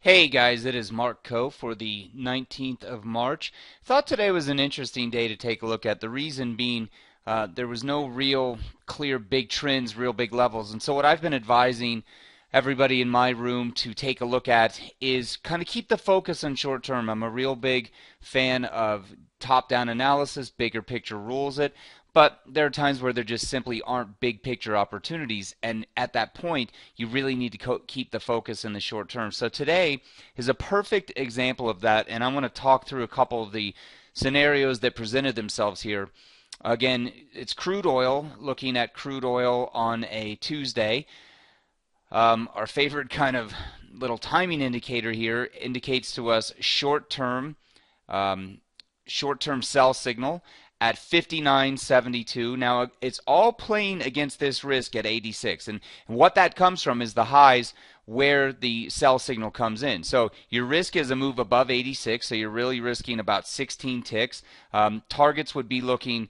Hey guys, it is Mark Coe for the 19th of March. Thought today was an interesting day to take a look at. The reason being there was no real clear big trends, real big levels. And so what I've been advising everybody in my room to take a look at is kind of keep the focus on short term. I'm a real big fan of top-down analysis, bigger picture rules it. But there are times where there just simply aren't big picture opportunities, and at that point, you really need to keep the focus in the short term. So today is a perfect example of that, and I'm going to talk through a couple of the scenarios that presented themselves here. Again, it's crude oil, looking at crude oil on a Tuesday. Our favorite kind of little timing indicator here indicates to us um, short-term sell signal at 59.72. Now it's all playing against this risk at 86, and what that comes from is the highs where the sell signal comes in. So your risk is a move above 86, so you're really risking about 16 ticks. Targets would be looking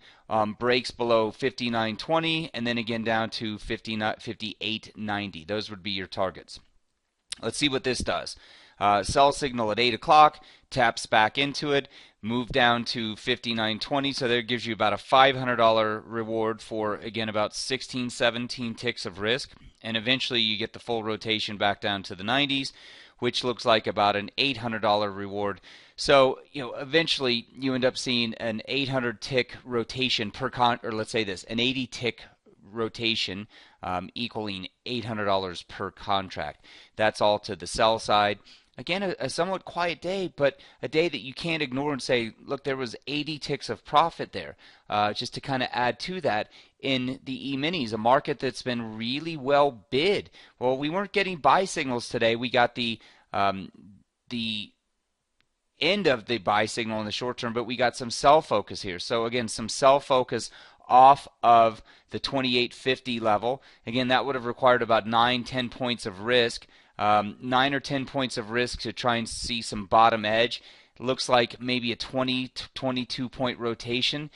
breaks below 59.20 and then again down to 58.90. Those would be your targets. Let's see what this does. Sell signal at 8 o'clock, taps back into it, move down to 59.20, so that gives you about a $500 reward for, again, about 16, 17 ticks of risk, and eventually you get the full rotation back down to the 90s, which looks like about an $800 reward. So, eventually you end up seeing an 800 tick rotation or let's say this, an 80 tick rotation equaling $800 per contract. That's all to the sell side. Again, a somewhat quiet day, but a day that you can't ignore and say, look, there was 80 ticks of profit there. Just to kind of add to that, in the E-minis, a market that's been really well bid. Well, we weren't getting buy signals today. We got the end of the buy signal in the short term, but we got some sell focus here. So again, some sell focus off of the 28.50 level. Again, that would have required about 9-10 points of risk. 9 or 10 points of risk to try and see some bottom edge. It looks like maybe a 20 to 22 point rotation.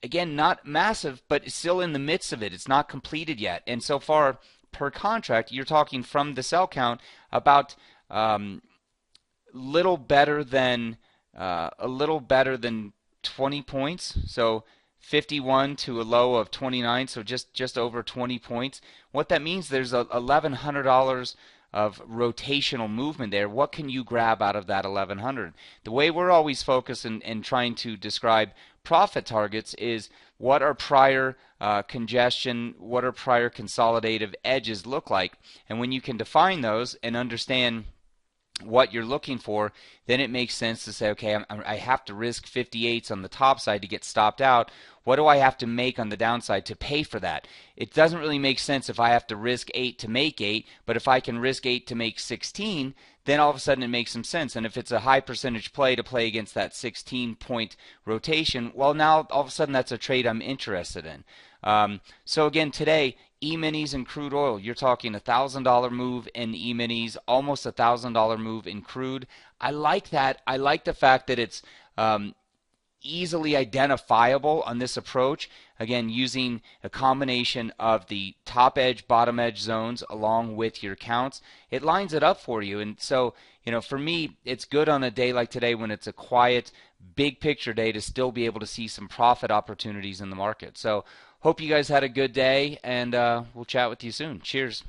Again, not massive, but still in the midst of it. It's not completed yet. And so far, per contract, you're talking from the sell count about little better than a little better than 20 points. So 51 to a low of 29, so just over 20 points. What that means, there's $1,100 of rotational movement there. What can you grab out of that 1100? The way we're always focused in trying to describe profit targets is what are prior congestion, what are prior consolidative edges look like, and when you can define those and understand what you're looking for, then it makes sense to say, okay, I have to risk 58s on the top side to get stopped out. What do I have to make on the downside to pay for that? It doesn't really make sense if I have to risk 8 to make 8, but if I can risk 8 to make 16, then all of a sudden it makes some sense. And if it's a high percentage play to play against that 16-point rotation, well, now all of a sudden that's a trade I'm interested in. So again, today, E-minis and crude oil, you're talking $1,000 move in E-minis, almost $1,000 move in crude. I like that. I like the fact that it's easily identifiable on this approach. Again, using a combination of the top edge, bottom edge zones along with your counts, it lines it up for you. And so, for me, it's good on a day like today when it's a quiet, big picture day to still be able to see some profit opportunities in the market. So, hope you guys had a good day, and we'll chat with you soon. Cheers.